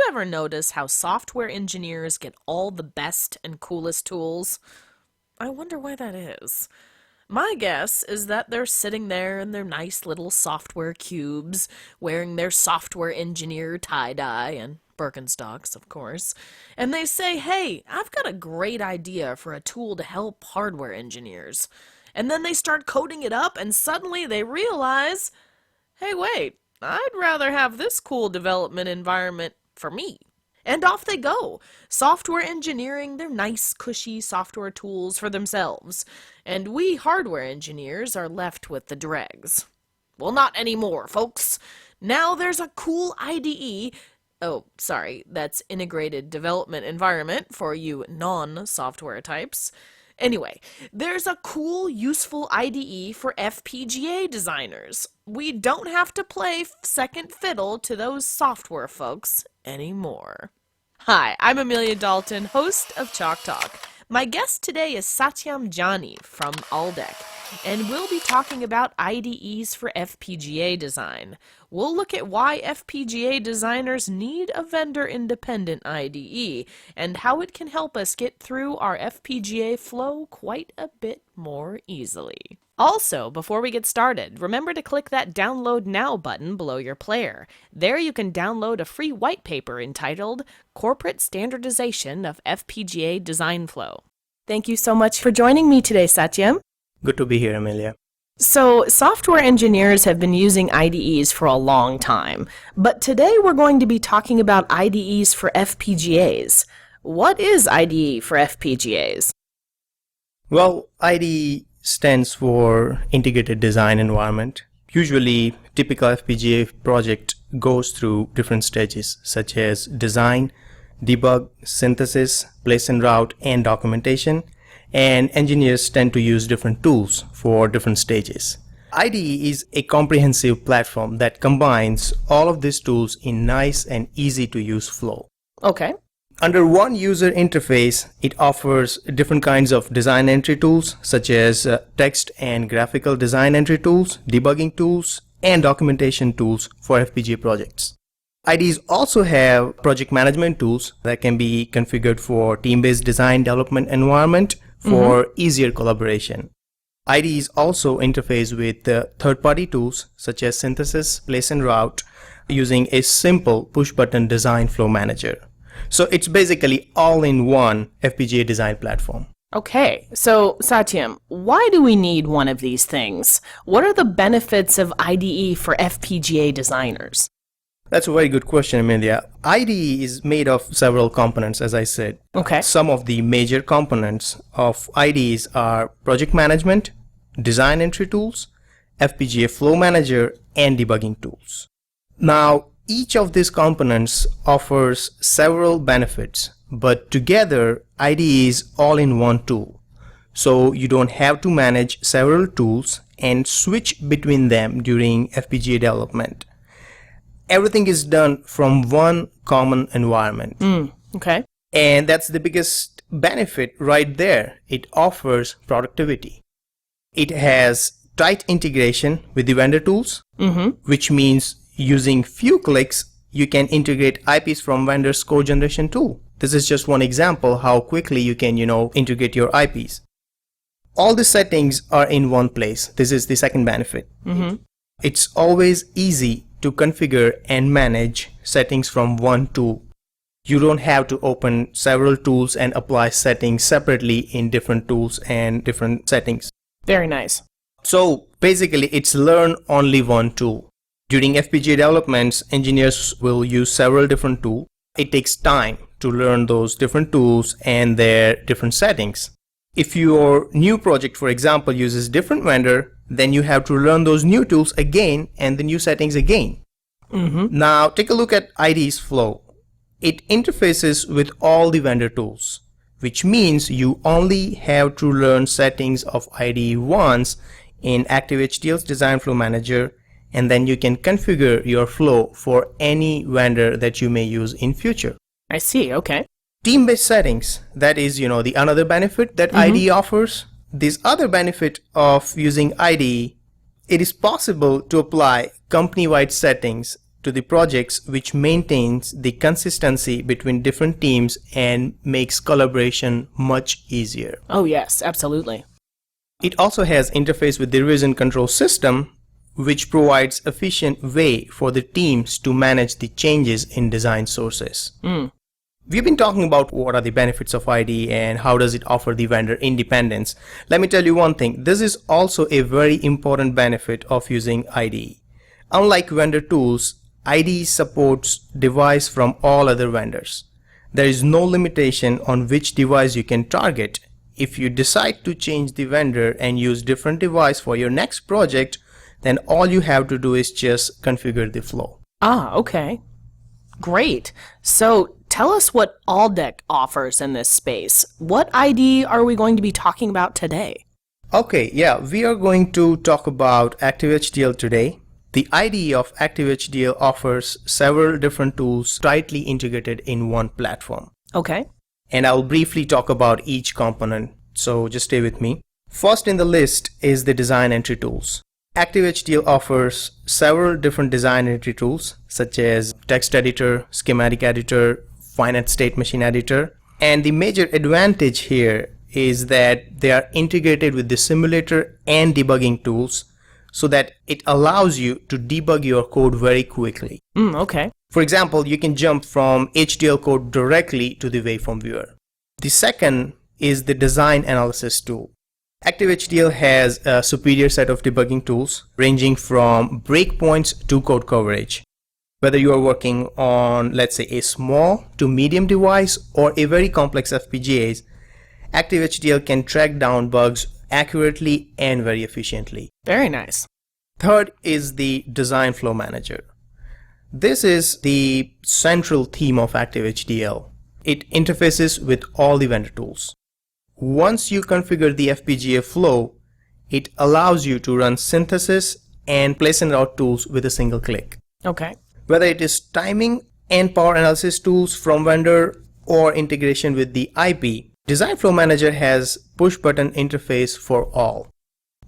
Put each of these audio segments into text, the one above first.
ever notice how software engineers get all the best and coolest tools? I wonder why that is. My guess is that they're sitting there in their nice little software cubes, wearing their software engineer tie-dye and Birkenstocks, of course, and they say, hey, I've got a great idea for a tool to help hardware engineers. And then they start coding it up, and suddenly they realize, hey, wait, I'd rather have this cool development environment for me. And off they go, software engineering their nice, cushy software tools for themselves. And we hardware engineers are left with the dregs. Well, not anymore, folks. Now there's a cool IDE. Oh, sorry, that's Integrated Development Environment for you non-software types. Anyway, there's a cool, useful IDE for FPGA designers. We don't have to play second fiddle to those software folks anymore. Hi, I'm Amelia Dalton, host of Chalk Talk. My guest today is Satyam Jani from Aldec, and we'll be talking about IDEs for FPGA design. We'll look at why FPGA designers need a vendor-independent IDE, and how it can help us get through our FPGA flow quite a bit more easily. Also, before we get started, remember to click that Download Now button below your player. There you can download a free white paper entitled Corporate Standardization of FPGA Design Flow. Thank you so much for joining me today, Satyam. Good to be here, Amelia. So, software engineers have been using IDEs for a long time, but today we're going to be talking about IDEs for FPGAs. What is IDE for FPGAs? Well, IDE stands for Integrated Design Environment. Usually, typical FPGA project goes through different stages such as design, debug, synthesis, place and route, and documentation. And engineers tend to use different tools for different stages. IDE is a comprehensive platform that combines all of these tools in nice and easy to use flow. Okay. Under one user interface, it offers different kinds of design entry tools such as text and graphical design entry tools, debugging tools, and documentation tools for FPGA projects. IDEs also have project management tools that can be configured for team-based design development environment for easier collaboration. IDEs also interface with third-party tools such as synthesis, place and route using a simple push-button design flow manager. So it's basically all-in-one FPGA design platform. Okay, so Satyam, why do we need one of these things? What are the benefits of IDE for FPGA designers? That's a very good question, Amelia. IDE is made of several components, as I said. Okay. Some of the major components of IDEs are project management, design entry tools, FPGA flow manager, and debugging tools. Now, each of these components offers several benefits, but together, IDE is all-in-one tool. So you don't have to manage several tools and switch between them during FPGA development. Everything is done from one common environment. Okay. And that's the biggest benefit right there. It offers productivity. It has tight integration with the vendor tools, which means using few clicks, you can integrate IPs from vendor's code generation tool. This is just one example how quickly you can, integrate your IPs. All the settings are in one place. This is the second benefit. It's always easy to configure and manage settings from one tool. You don't have to open several tools and apply settings separately in different tools and different settings. Very nice. So basically, it's learn only one tool. During FPGA developments, engineers will use several different tools. It takes time to learn those different tools and their different settings. If your new project, for example, uses different vendor, then you have to learn those new tools again and the new settings again. Now, take a look at IDE's flow. It interfaces with all the vendor tools, which means you only have to learn settings of IDE once in ActiveHDL's Design Flow Manager, and then you can configure your flow for any vendor that you may use in future. I see, okay. Team-based settings, that is, the another benefit that IDE offers. This other benefit of using IDE, it is possible to apply company-wide settings to the projects, which maintains the consistency between different teams and makes collaboration much easier. Oh, yes, absolutely. It also has interface with the revision control system, which provides efficient way for the teams to manage the changes in design sources. We've been talking about what are the benefits of IDE and how does it offer the vendor independence. Let me tell you one thing, this is also a very important benefit of using IDE. Unlike vendor tools, IDE supports device from all other vendors. There is no limitation on which device you can target. If you decide to change the vendor and use different device for your next project, then all you have to do is just configure the flow. Ah, okay. Great. So tell us what Alldec offers in this space. What IDE are we going to be talking about today? Okay, yeah, we are going to talk about ActiveHDL today. The IDE of ActiveHDL offers several different tools tightly integrated in one platform. Okay. And I'll briefly talk about each component, so just stay with me. First in the list is the design entry tools. ActiveHDL offers several different design entry tools such as text editor, schematic editor, finite state machine editor. And the major advantage here is that they are integrated with the simulator and debugging tools so that it allows you to debug your code very quickly. Okay. For example, you can jump from HDL code directly to the waveform viewer. The second is the design analysis tool. ActiveHDL has a superior set of debugging tools ranging from breakpoints to code coverage. Whether you are working on, let's say, a small to medium device or a very complex FPGAs, ActiveHDL can track down bugs accurately and very efficiently. Very nice. Third is the design flow manager. This is the central theme of ActiveHDL. It interfaces with all the vendor tools. Once you configure the FPGA flow, it allows you to run synthesis and place and route tools with a single click. Okay. Whether it is timing and power analysis tools from vendor or integration with the IP, Design Flow Manager has push button interface for all.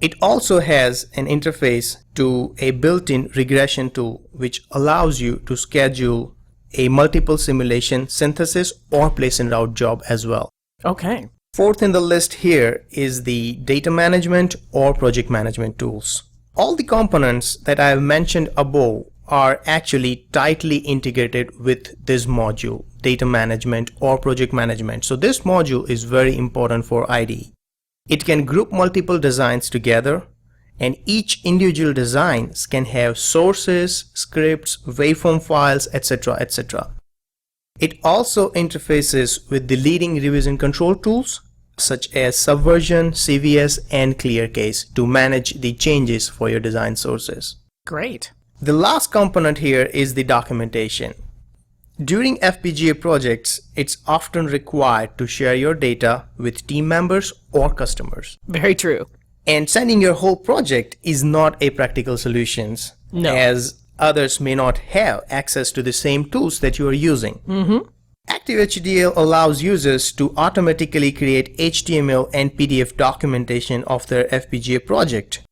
It also has an interface to a built-in regression tool which allows you to schedule a multiple simulation synthesis or place and route job as well. Okay. Fourth in the list here is the data management or project management tools. All the components that I have mentioned above are actually tightly integrated with this module, data management or project management. So this module is very important for IDE. It can group multiple designs together, and each individual designs can have sources, scripts, waveform files, etc., etc. It also interfaces with the leading revision control tools such as Subversion, CVS, and ClearCase to manage the changes for your design sources. Great. The last component here is the documentation. During FPGA projects, it's often required to share your data with team members or customers. Very true. And sending your whole project is not a practical solution, No. as others may not have access to the same tools that you are using. ActiveHDL allows users to automatically create HTML and PDF documentation of their FPGA project.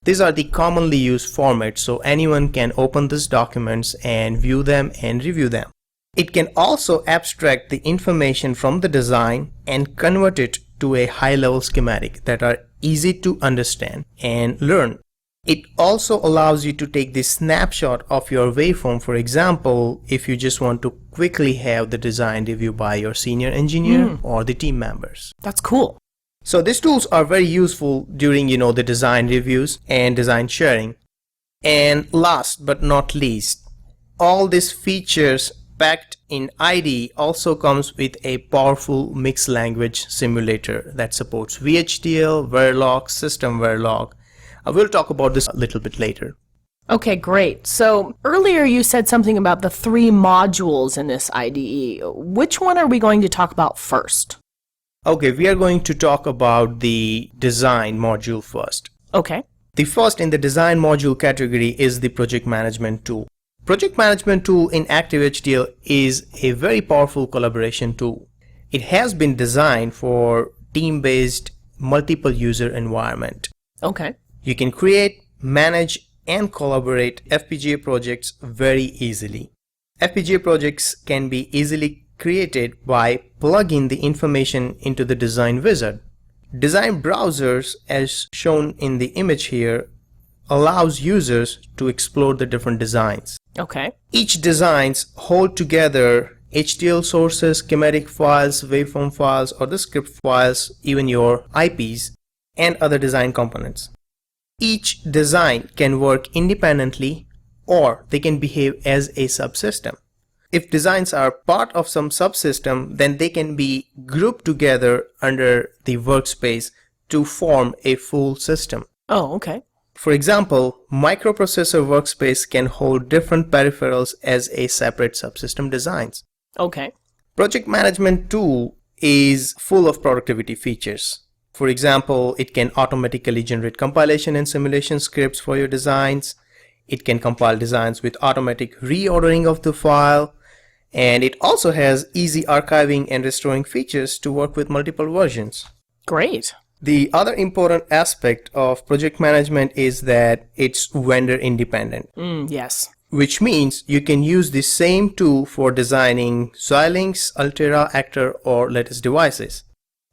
These are the commonly used formats, so anyone can open these documents and view them and review them. It can also abstract the information from the design and convert it to a high-level schematic that are easy to understand and learn. It also allows you to take the snapshot of your waveform, for example, if you just want to quickly have the design review by your senior engineer or the team members. That's cool. So these tools are very useful during, the design reviews and design sharing. And last but not least, all these features packed in IDE also comes with a powerful mixed language simulator that supports VHDL, Verilog, System Verilog. We'll talk about this a little bit later. Okay, great. So earlier you said something about the 3 modules in this IDE. Which one are we going to talk about first? Okay, we are going to talk about the design module first. Okay. The first in the design module category is the project management tool. Project management tool in ActiveHDL is a very powerful collaboration tool. It has been designed for team-based multiple user environment. Okay. You can create, manage, and collaborate FPGA projects very easily. FPGA projects can be easily created by plugging the information into the design wizard. Design browsers, as shown in the image here, allows users to explore the different designs. Okay. Each designs hold together HDL sources, schematic files, waveform files, or the script files, even your IPs, and other design components. Each design can work independently or they can behave as a subsystem. If designs are part of some subsystem, then they can be grouped together under the workspace to form a full system. Oh, okay. For example, microprocessor workspace can hold different peripherals as a separate subsystem designs. Okay. Project management tool is full of productivity features. For example, it can automatically generate compilation and simulation scripts for your designs. It can compile designs with automatic reordering of the file. And it also has easy archiving and restoring features to work with multiple versions. Great. The other important aspect of project management is that it's vendor independent. Yes. Which means you can use the same tool for designing Xilinx, Altera, Actor, or Lattice devices.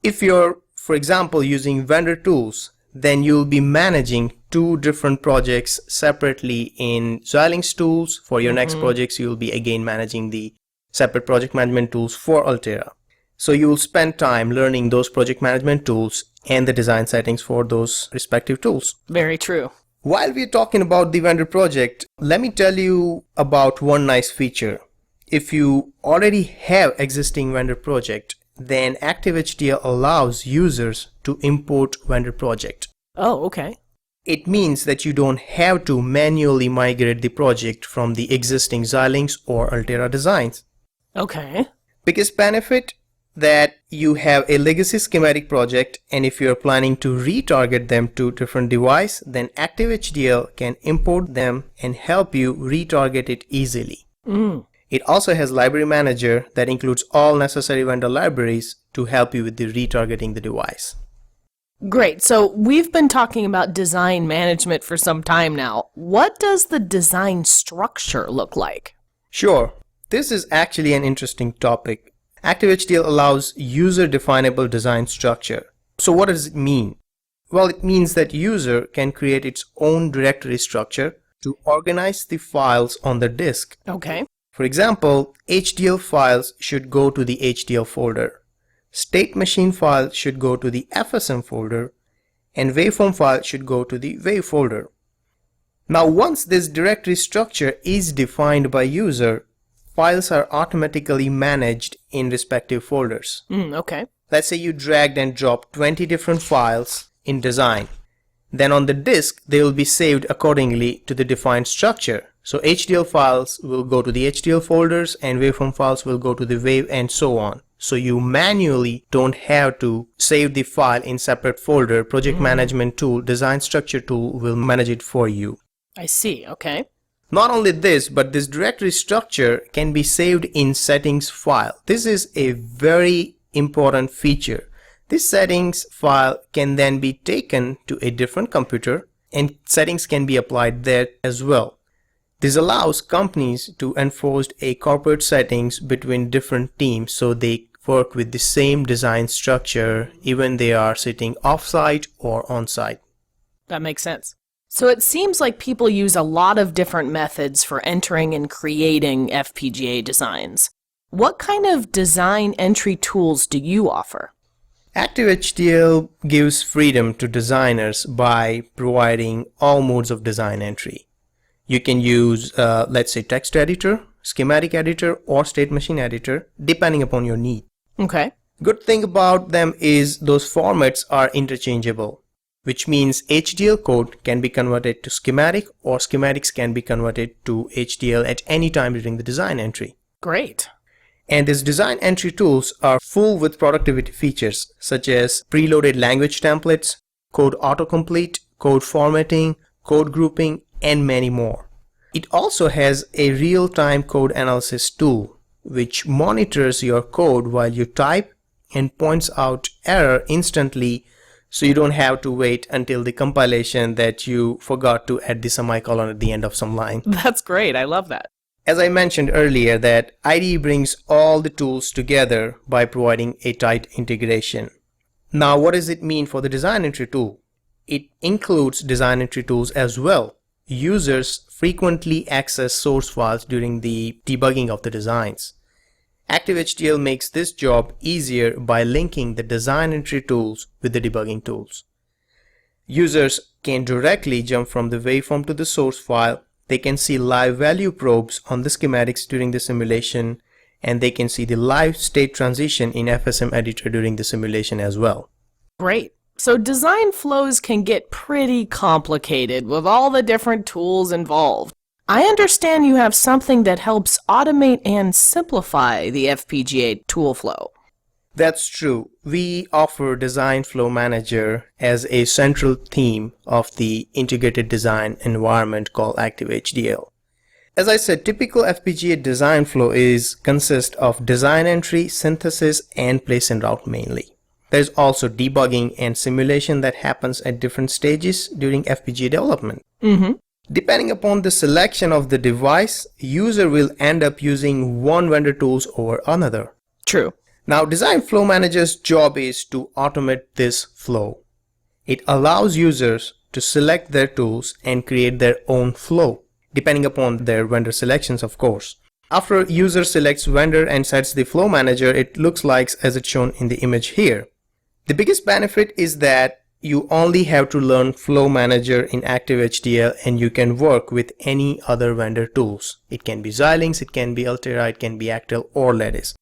If you're, for example, using vendor tools, then you'll be managing two different projects separately in Xilinx tools. For your next projects, you'll be again managing the separate project management tools for Altera. So you will spend time learning those project management tools and the design settings for those respective tools. Very true. While we're talking about the vendor project, let me tell you about one nice feature. If you already have existing vendor project, then ActiveHDL allows users to import vendor project. Oh, okay. It means that you don't have to manually migrate the project from the existing Xilinx or Altera designs. Okay. Biggest benefit that you have a legacy schematic project, and if you're planning to retarget them to different device, then ActiveHDL can import them and help you retarget it easily. It also has library manager that includes all necessary vendor libraries to help you with the retargeting the device. Great. So we've been talking about design management for some time now. What does the design structure look like? Sure. This is actually an interesting topic. ActiveHDL allows user-definable design structure. So what does it mean? Well, it means that user can create its own directory structure to organize the files on the disk. Okay. For example, HDL files should go to the HDL folder. State machine file should go to the FSM folder, and waveform file should go to the wave folder. Now, once this directory structure is defined by user, files are automatically managed in respective folders. Okay. Let's say you dragged and dropped 20 different files in design. Then on the disk, they will be saved accordingly to the defined structure. So HDL files will go to the HDL folders and waveform files will go to the wave and so on. So you manually don't have to save the file in separate folder. Project management tool, design structure tool will manage it for you. I see. Okay. Not only this, but this directory structure can be saved in settings file. This is a very important feature. This settings file can then be taken to a different computer and settings can be applied there as well. This allows companies to enforce a corporate settings between different teams so they work with the same design structure even they are sitting off-site or on-site. That makes sense. So it seems like people use a lot of different methods for entering and creating FPGA designs. What kind of design entry tools do you offer? ActiveHDL gives freedom to designers by providing all modes of design entry. You can use, let's say, text editor, schematic editor, or state machine editor, depending upon your need. Okay. Good thing about them is those formats are interchangeable, which means HDL code can be converted to schematic or schematics can be converted to HDL at any time during the design entry. Great. And these design entry tools are full with productivity features such as preloaded language templates, code autocomplete, code formatting, code grouping, and many more. It also has a real-time code analysis tool which monitors your code while you type and points out error instantly so you don't have to wait until the compilation that you forgot to add the semicolon at the end of some line. That's great. I love that. As I mentioned earlier, that IDE brings all the tools together by providing a tight integration. Now, what does it mean for the design entry tool? It includes design entry tools as well. Users frequently access source files during the debugging of the designs. ActiveHDL makes this job easier by linking the design entry tools with the debugging tools. Users can directly jump from the waveform to the source file. They can see live value probes on the schematics during the simulation, and they can see the live state transition in FSM editor during the simulation as well. Great. So design flows can get pretty complicated with all the different tools involved. I understand you have something that helps automate and simplify the FPGA tool flow. That's true. We offer Design Flow Manager as a central theme of the integrated design environment called ActiveHDL. As I said, typical FPGA design flow consists of design entry, synthesis, and place and route mainly. There's also debugging and simulation that happens at different stages during FPGA development. Depending upon the selection of the device, user will end up using one vendor tools over another. True. Now, Design Flow Manager's job is to automate this flow. It allows users to select their tools and create their own flow, depending upon their vendor selections, of course. After user selects vendor and sets the flow manager, it looks like as it's shown in the image here. The biggest benefit is that you only have to learn Flow Manager in ActiveHDL and you can work with any other vendor tools. It can be Xilinx, it can be Altera, it can be Actel or Lattice.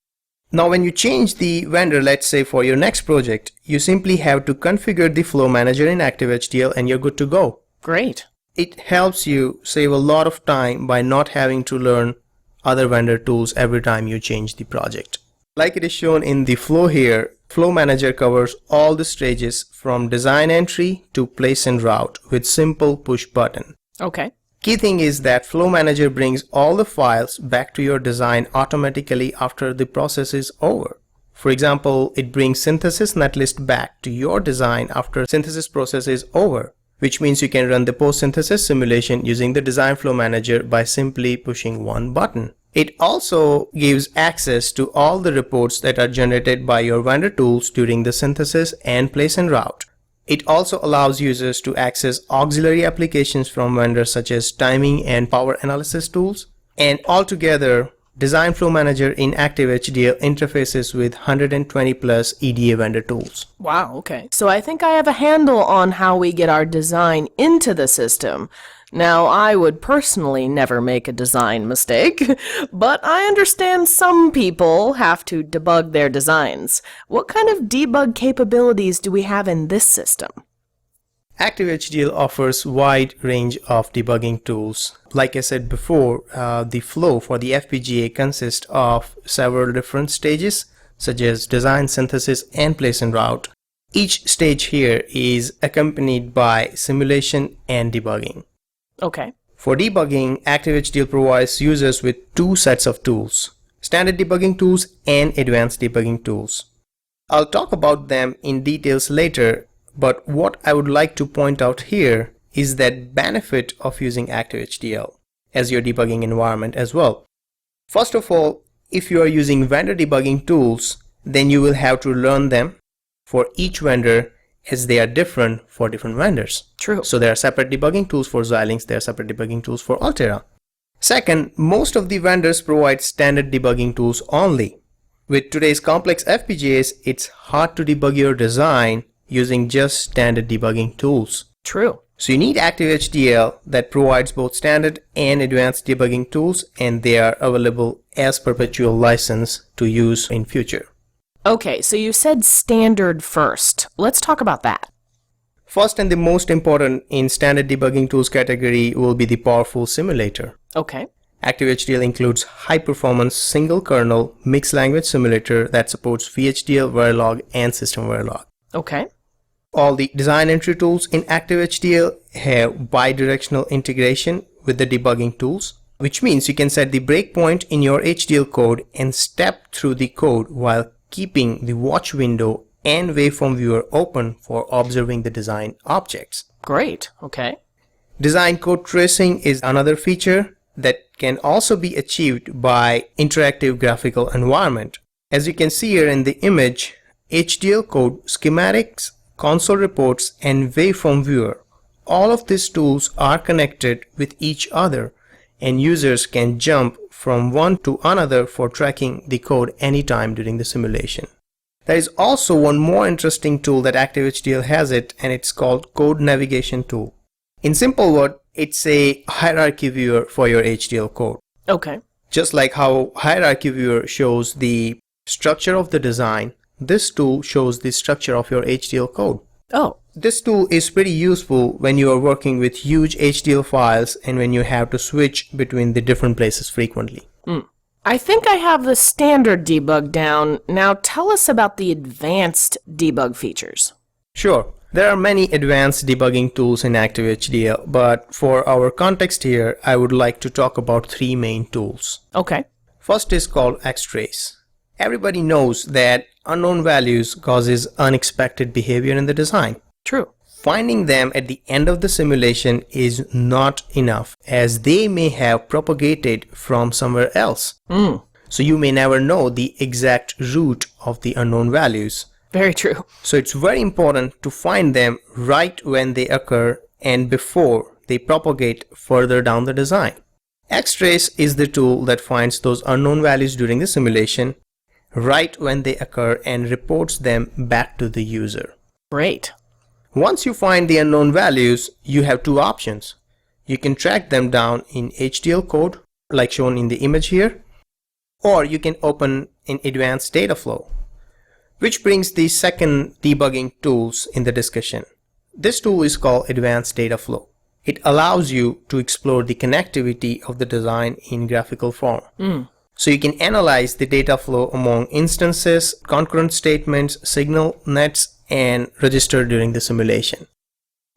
Now when you change the vendor, let's say for your next project, you simply have to configure the Flow Manager in ActiveHDL and you're good to go. Great. It helps you save a lot of time by not having to learn other vendor tools every time you change the project. Like it is shown in the flow here, Flow Manager covers all the stages from design entry to place and route with simple push button. Okay. Key thing is that Flow Manager brings all the files back to your design automatically after the process is over. For example, it brings synthesis netlist back to your design after synthesis process is over, which means you can run the post-synthesis simulation using the Design Flow Manager by simply pushing one button. It also gives access to all the reports that are generated by your vendor tools during the synthesis and place and route. It also allows users to access auxiliary applications from vendors such as timing and power analysis tools. And altogether, Design Flow Manager in ActiveHDL interfaces with 120 plus EDA vendor tools. Wow, okay. So I think I have a handle on how we get our design into the system. Now, I would personally never make a design mistake, but I understand some people have to debug their designs. What kind of debug capabilities do we have in this system? ActiveHDL offers wide range of debugging tools. Like I said before, the flow for the FPGA consists of several different stages, such as design, synthesis, and place and route. Each stage here is accompanied by simulation and debugging. Okay. For debugging, ActiveHDL provides users with two sets of tools, standard debugging tools and advanced debugging tools. I'll talk about them in details later, but what I would like to point out here is that benefit of using ActiveHDL as your debugging environment as well. First of all, if you are using vendor debugging tools, then you will have to learn them for each vendor as they are different for different vendors. True. So there are separate debugging tools for Xilinx, there are separate debugging tools for Altera. Second, most of the vendors provide standard debugging tools only. With today's complex FPGAs, it's hard to debug your design using just standard debugging tools. True. So you need ActiveHDL that provides both standard and advanced debugging tools, and they are available as perpetual license to use in future. Okay, so you said standard first. Let's talk about that. First and the most important in standard debugging tools category will be the powerful simulator. Okay. ActiveHDL includes high-performance single-kernel mixed language simulator that supports VHDL, Verilog, and System Verilog. Okay. All the design entry tools in ActiveHDL have bidirectional integration with the debugging tools, which means you can set the breakpoint in your HDL code and step through the code while keeping the watch window and Waveform Viewer open for observing the design objects. Great. Okay. Design code tracing is another feature that can also be achieved by interactive graphical environment. As you can see here in the image, HDL code, schematics, console reports, and Waveform Viewer, all of these tools are connected with each other, and users can jump from one to another for tracking the code anytime during the simulation. There is also one more interesting tool that ActiveHDL has it, and it's called Code Navigation Tool. In simple word, it's a hierarchy viewer for your HDL code. Okay. Just like how hierarchy viewer shows the structure of the design, this tool shows the structure of your HDL code. Oh. This tool is pretty useful when you are working with huge HDL files and when you have to switch between the different places frequently. I think I have the standard debug down. Now tell us about the advanced debug features. Sure, there are many advanced debugging tools in ActiveHDL, but for our context here, I would like to talk about three main tools. Okay. First is called Xtrace. Everybody knows that unknown values causes unexpected behavior in the design. True. Finding them at the end of the simulation is not enough, as they may have propagated from somewhere else. So you may never know the exact root of the unknown values. Very true. So it's very important to find them right when they occur and before they propagate further down the design. Xtrace is the tool that finds those unknown values during the simulation right when they occur and reports them back to the user. Great. Once you find the unknown values, you have two options. You can track them down in HDL code, like shown in the image here, or you can open an advanced data flow, which brings the second debugging tools in the discussion. This tool is called Advanced Data Flow. It allows you to explore the connectivity of the design in graphical form. So you can analyze the data flow among instances, concurrent statements, signal nets, and register during the simulation.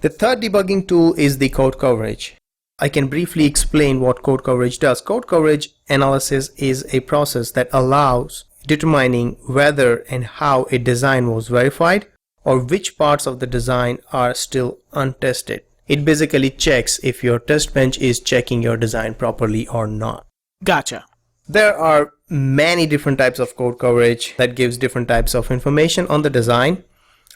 The third debugging tool is the code coverage. I can briefly explain what code coverage does. Code coverage analysis is a process that allows determining whether and how a design was verified or which parts of the design are still untested. It basically checks if your test bench is checking your design properly or not. Gotcha. There are many different types of code coverage that gives different types of information on the design.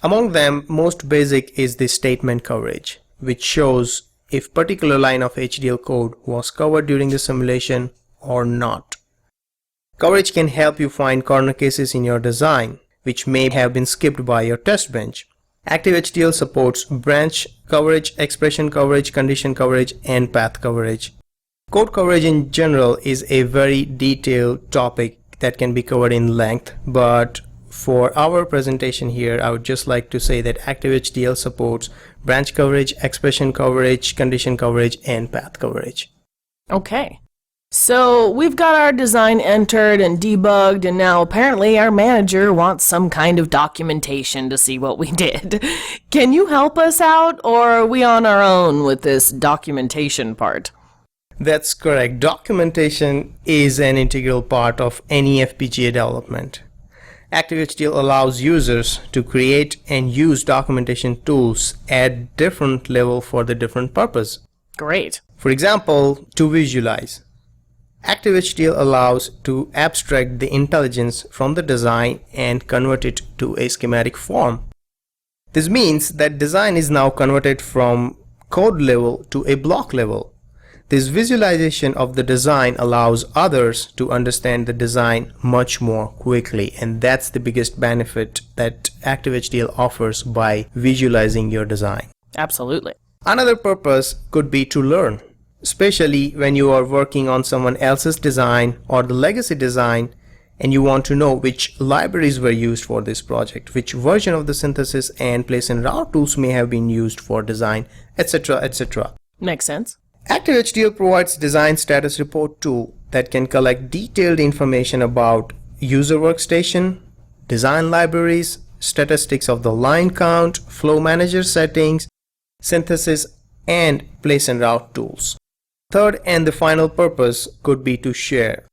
Among them, most basic is the statement coverage, which shows if particular line of HDL code was covered during the simulation or not. Coverage can help you find corner cases in your design, which may have been skipped by your test bench. ActiveHDL supports branch coverage, expression coverage, condition coverage, and path coverage. Code coverage in general is a very detailed topic that can be covered in length, but for our presentation here, I would just like to say that ActiveHDL supports branch coverage, expression coverage, condition coverage, and path coverage. Okay. So we've got our design entered and debugged, and now apparently our manager wants some kind of documentation to see what we did. Can you help us out, or are we on our own with this documentation part? That's correct. Documentation is an integral part of any FPGA development. ActiveHDL allows users to create and use documentation tools at different level for the different purpose. Great. For example, to visualize. ActiveHDL allows to abstract the intelligence from the design and convert it to a schematic form. This means that design is now converted from code level to a block level. This visualization of the design allows others to understand the design much more quickly, and that's the biggest benefit that ActiveHDL offers by visualizing your design. Absolutely. Another purpose could be to learn, especially when you are working on someone else's design or the legacy design and you want to know which libraries were used for this project, which version of the synthesis and place and route tools may have been used for design, etc., etc. Makes sense. ActiveHDL provides design status report tool that can collect detailed information about user workstation, design libraries, statistics of the line count, flow manager settings, synthesis, and place and route tools. Third and the final purpose could be to share.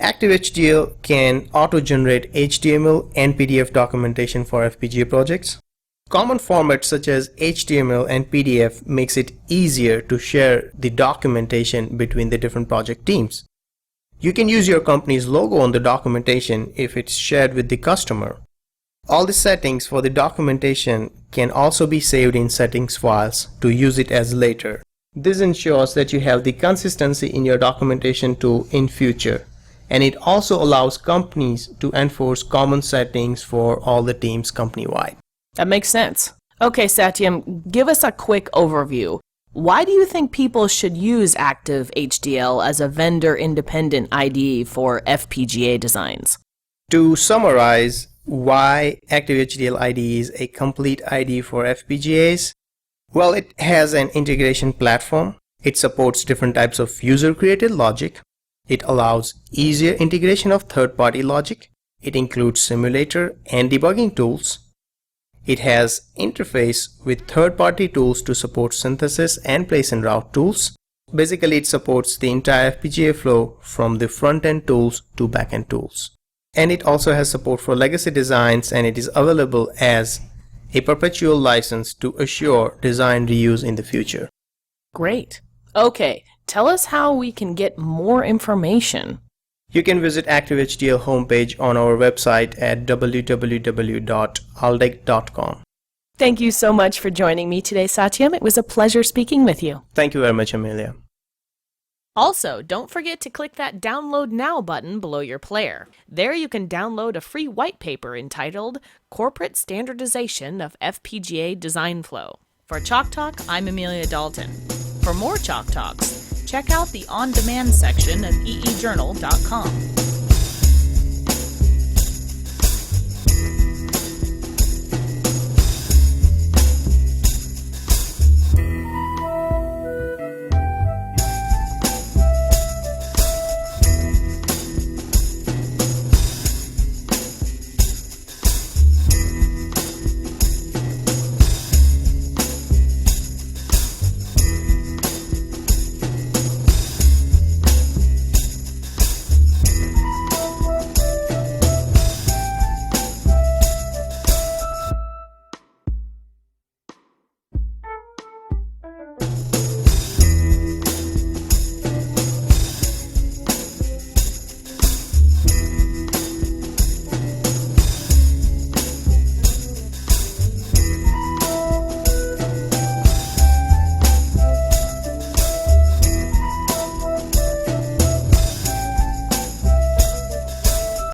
ActiveHDL can auto-generate HTML and PDF documentation for FPGA projects. Common formats such as HTML and PDF makes it easier to share the documentation between the different project teams. You can use your company's logo on the documentation if it's shared with the customer. All the settings for the documentation can also be saved in settings files to use it as later. This ensures that you have the consistency in your documentation tool in future, and it also allows companies to enforce common settings for all the teams company-wide. That makes sense. Okay, Satyam, give us a quick overview. Why do you think people should use Active HDL as a vendor-independent IDE for FPGA designs? To summarize why ActiveHDL IDE is a complete IDE for FPGAs, well, it has an integration platform. It supports different types of user-created logic. It allows easier integration of third-party logic. It includes simulator and debugging tools. It has interface with third-party tools to support synthesis and place and route tools. Basically, it supports the entire FPGA flow from the front-end tools to back-end tools. And it also has support for legacy designs, and it is available as a perpetual license to assure design reuse in the future. Great. Okay, tell us how we can get more information. You can visit ActiveHDL homepage on our website at www.aldec.com. Thank you so much for joining me today, Satyam. It was a pleasure speaking with you. Thank you very much, Amelia. Also, don't forget to click that Download Now button below your player. There you can download a free white paper entitled Corporate Standardization of FPGA Design Flow. For Chalk Talk, I'm Amelia Dalton. For more Chalk Talks, check out the on-demand section of eejournal.com.